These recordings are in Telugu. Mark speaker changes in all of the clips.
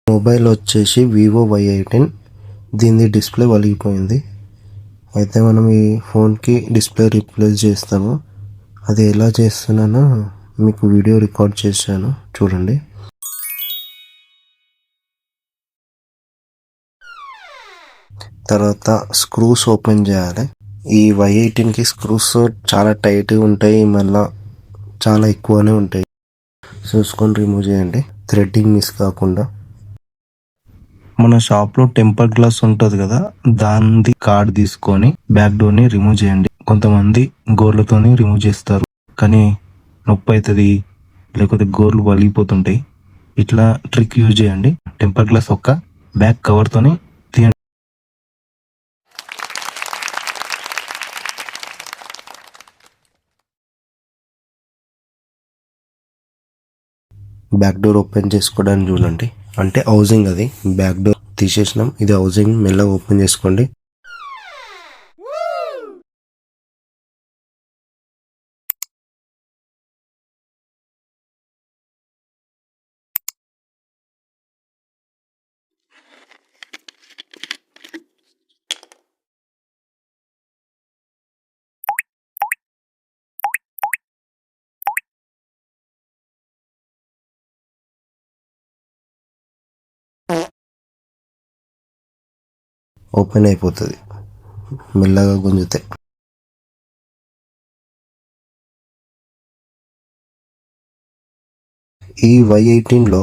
Speaker 1: మొబైల్ వచ్చేసి వివో Y18. దీని డిస్ప్లే వలిగిపోయింది. అయితే మనం ఈ ఫోన్కి డిస్ప్లే రీప్లేస్ చేస్తాము. అది ఎలా చేస్తున్నానో మీకు వీడియో రికార్డ్ చేశాను, చూడండి. తర్వాత స్క్రూస్ ఓపెన్ చేయాలి. ఈ Y18కి స్క్రూస్ చాలా టైట్గా ఉంటాయి, మళ్ళీ చాలా ఎక్కువనే ఉంటాయి. చూసుకొని రిమూవ్ చేయండి, థ్రెడ్డింగ్ మిస్ కాకుండా. మన షాప్లో టెంపర్ గ్లాస్ ఉంటుంది కదా, దాని కార్డ్ తీసుకొని బ్యాక్ డోర్ని రిమూవ్ చేయండి. కొంతమంది గోర్లతోని రిమూవ్ చేస్తారు, కానీ నొప్పి అవుతుంది, లేకపోతే గోర్లు వలిగిపోతుంటాయి. ఇట్లా ట్రిక్ యూజ్ చేయండి. టెంపర్ గ్లాస్ ఒక్క బ్యాక్ కవర్తోని తీయండి. బ్యాక్ డోర్ ఓపెన్ చేసుకోవడానికి చూడండి, అంటే హౌసింగ్ అది. బ్యాక్ డోర్ తీసేసినాం, ఇది హౌసింగ్. మెల్లగా ఓపెన్ చేసుకోండి. ఓపెన్ అయిపోతుంది మెల్లగా గుంజితే. ఈ Y18లో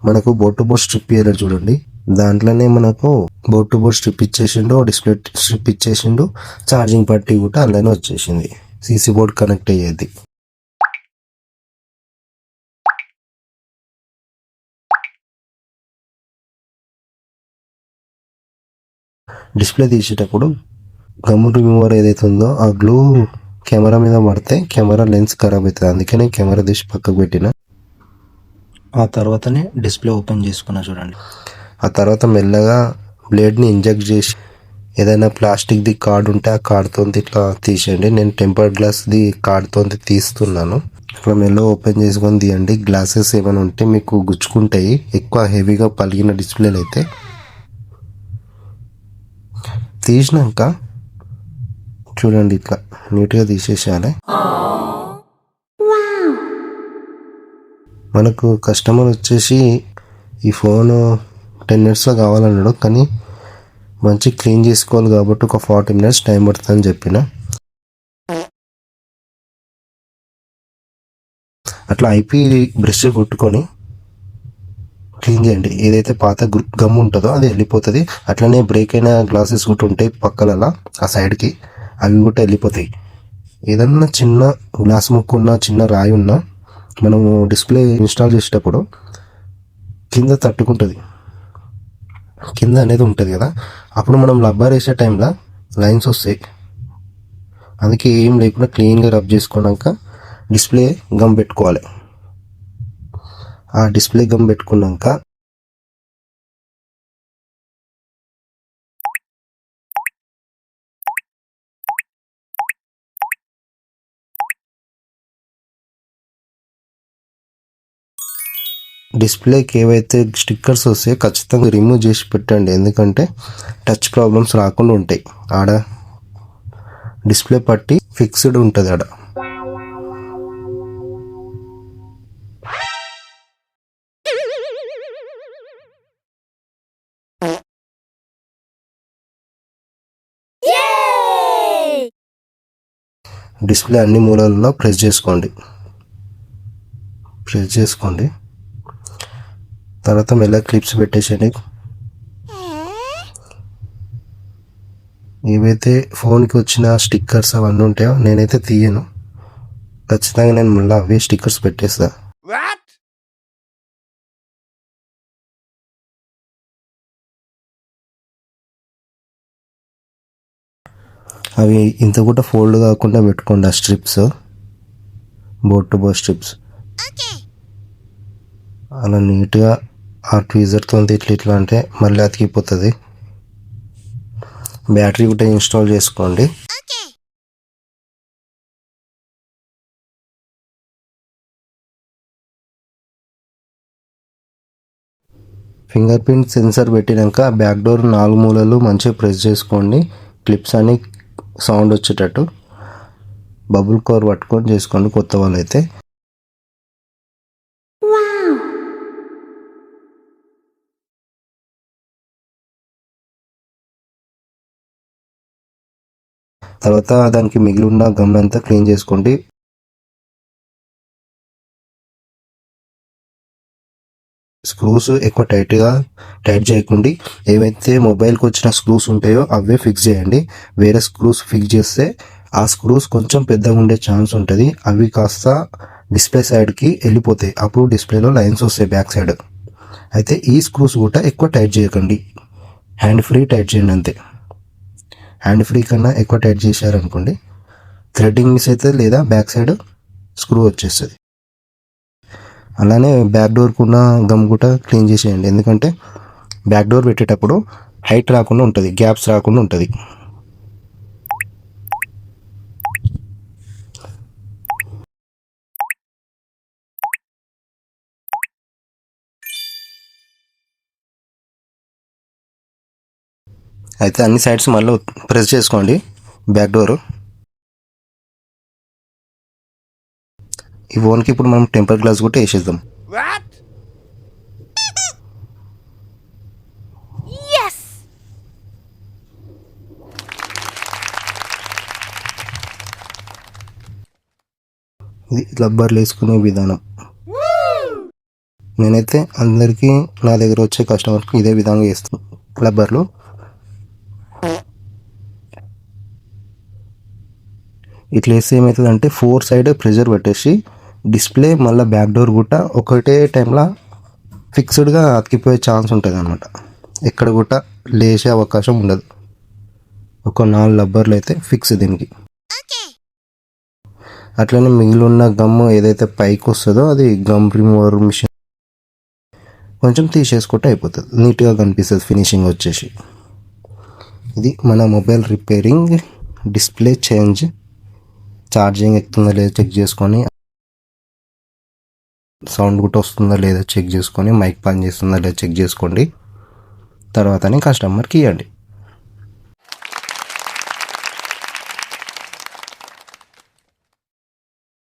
Speaker 1: మనకు బోట్ టు బోట్ స్ట్రిప్ ఇయ్యారు చూడండి. దాంట్లోనే మనకు బోట్ టు బోట్ స్ట్రిప్ ఇచ్చేసిండు, డిస్ప్లే స్ట్రిప్ ఇచ్చేసిండు, ఛార్జింగ్ పట్టీ కూడా అందులోనే వచ్చేసింది. సీసీ బోర్డ్ కనెక్ట్ అయ్యేది. డిస్ప్లే తీసేటప్పుడు గమ్ రిమూవర్ ఏదైతే ఉందో ఆ గ్లూ కెమెరా మీద పడితే కెమెరా లెన్స్ ఖరాబ్ అవుతుంది. అందుకనే కెమెరా తీసి పక్కకు పెట్టిన. ఆ తర్వాతనే డిస్ప్లే ఓపెన్ చేసుకున్నా చూడండి. ఆ తర్వాత మెల్లగా బ్లేడ్ని ఇంజెక్ట్ చేసి ఏదైనా ప్లాస్టిక్ది కార్డ్ ఉంటే ఆ కార్డ్తో ఇట్లా తీసేయండి. నేను టెంపర్ గ్లాస్ది కార్డ్తో తీస్తున్నాను. ఇట్లా మెల్లగా ఓపెన్ చేసుకొని తీయండి. గ్లాసెస్ ఏమైనా ఉంటే మీకు గుచ్చుకుంటాయి, ఎక్కువ హెవీగా పలిగిన డిస్ప్లేలు అయితే. తీసినాక చూడండి, ఇట్లా నీట్గా తీసేసేయాలి. మనకు కస్టమర్ వచ్చేసి ఈ ఫోను 10 minutesలో కావాలన్నాడు, కానీ మంచి క్లీన్ చేసుకోవాలి కాబట్టి ఒక 40 minutes టైం పడుతుందని చెప్పిన. అట్లా ఐపీ బ్రష్ కొట్టుకొని క్లీన్ చేయండి. ఏదైతే పాత గమ్ ఉంటుందో అది వెళ్ళిపోతుంది. అట్లనే బ్రేక్ అయిన గ్లాసెస్ కూడా ఉంటాయి పక్కలలో ఆ సైడ్కి, అవి కూడా వెళ్ళిపోతాయి. ఏదన్నా చిన్న గ్లాస్ ముక్కు ఉన్నా, చిన్న రాయి ఉన్నా, మనము డిస్ప్లే ఇన్స్టాల్ చేసేటప్పుడు కింద తట్టుకుంటుంది, కింద అనేది ఉంటుంది కదా, అప్పుడు మనం రబ్బర్ వేసే టైంలో లైన్స్ వస్తాయి. అందుకే ఏం లేకుండా క్లీన్గా రబ్ చేసుకున్నాక డిస్ప్లే గమ్ పెట్టుకోవాలి. ఆ డిస్ప్లే గమ్ పెట్టుకున్నాక డిస్ప్లేకి ఏవైతే స్టిక్కర్స్ వస్తాయో ఖచ్చితంగా రిమూవ్ చేసి పెట్టండి. ఎందుకంటే టచ్ ప్రాబ్లమ్స్ రాకుండా ఉంటాయి. ఆడ డిస్ప్లే పట్టి ఫిక్స్డ్ ఉంటుంది ఆడ. డిస్ప్లే అన్ని మూలల్లో ప్రెస్ చేసుకోండి. తర్వాత మెల్ల క్లిప్స్ పెట్టేసేయండి. ఏవైతే ఫోన్కి వచ్చిన స్టిక్కర్స్ అవన్నీ ఉంటాయో నేనైతే తీయను. ఖచ్చితంగా నేను మళ్ళీ అవే స్టిక్కర్స్ పెట్టేస్తా. అవి ఇంత కూడా ఫోల్డ్ కాకుండా పెట్టుకోండి ఆ strips, boat to boat strips. అలా నీట్గా ఆ ట్వీజర్తో ఇట్లా అంటే మళ్ళీ అతికిపోతుంది. బ్యాటరీ కూడా ఇన్స్టాల్ చేసుకోండి. ఫింగర్ ప్రింట్ సెన్సర్ పెట్టినాక బ్యాక్ డోర్ 4 మూలలు మంచిగా ప్రెస్ చేసుకోండి. క్లిప్స్ అని సౌండ్ వచ్చేటట్టు బబుల్ కవర్ పట్టుకొని చేసుకోండి కొత్త వాళ్ళైతే. తర్వాత దానికి మిగిలి ఉన్న గమ్ అంతా క్లీన్ చేసుకోండి. స్క్రూస్ ఎక్కువ టైట్ చేయకండి. ఏవైతే మొబైల్కి వచ్చిన స్క్రూస్ ఉంటాయో అవే ఫిక్స్ చేయండి. వేరే స్క్రూస్ ఫిక్స్ చేస్తే ఆ స్క్రూస్ కొంచెం పెద్దగా ఉండే ఛాన్స్ ఉంటుంది. అవి కాస్త డిస్ప్లే సైడ్కి వెళ్ళిపోతాయి. అప్పుడు డిస్ప్లేలో లైన్స్ వస్తాయి బ్యాక్ సైడ్. అయితే ఈ స్క్రూస్ కూడా ఎక్కువ టైట్ చేయకండి. హ్యాండ్ ఫ్రీ టైట్ చేయండి అంతే. హ్యాండ్ ఫ్రీ కన్నా ఎక్కువ టైట్ చేశారనుకోండి థ్రెడ్డింగ్ మిస్ అవుతుంది లేదా బ్యాక్ సైడ్ స్క్రూ వచ్చేస్తుంది. అలానే బ్యాక్ డోర్కి ఉన్న గమ్ కూడా క్లీన్ చేసేయండి. ఎందుకంటే బ్యాక్ డోర్ పెట్టేటప్పుడు హైట్ రాకుండా ఉంటుంది, గ్యాప్స్ రాకుండా ఉంటుంది. అయితే అన్ని సైడ్స్ మళ్ళీ ప్రెస్ చేసుకోండి బ్యాక్ డోర్. ఈ ఫోన్కి ఇప్పుడు మనం టెంపర్ గ్లాస్ కూడా వేసేద్దాం. ఇది రబ్బర్లు వేసుకునే విధానం. నేనైతే అందరికీ నా దగ్గర వచ్చే కస్టమర్కి ఇదే విధంగా వేస్తాను. రబ్బర్లు ఇట్లా వేస్తే ఏమవుతుందంటే 4 సైడ్ ప్రెషర్ పెట్టేసి డిస్ప్లే మళ్ళీ బ్యాక్ డోర్ కూడా ఒకటే టైంలో ఫిక్స్డ్గా అతికిపోయే ఛాన్స్ ఉంటుంది అనమాట. ఎక్కడ కూడా లేచే అవకాశం ఉండదు. ఒక 4 రబ్బర్లు అయితే ఫిక్స్ దీనికి. అట్లనే మిగిలి ఉన్న గమ్ ఏదైతే పైకి వస్తుందో అది గమ్ రిమూవర్ మిషన్ కొంచెం తీసేసుకుంటే అయిపోతుంది. నీట్గా కనిపిస్తుంది ఫినిషింగ్ వచ్చేసి. ఇది మన mobile repairing, display change, charging ఎక్కుతుందా లేదా చెక్ చేసుకొని, సౌండ్ కూడా వస్తుందా లేదా చెక్ చేసుకొని, మైక్ పని చేస్తుందా లేదా చెక్ చేసుకోండి. తర్వాతనే కస్టమర్కి ఇవ్వండి.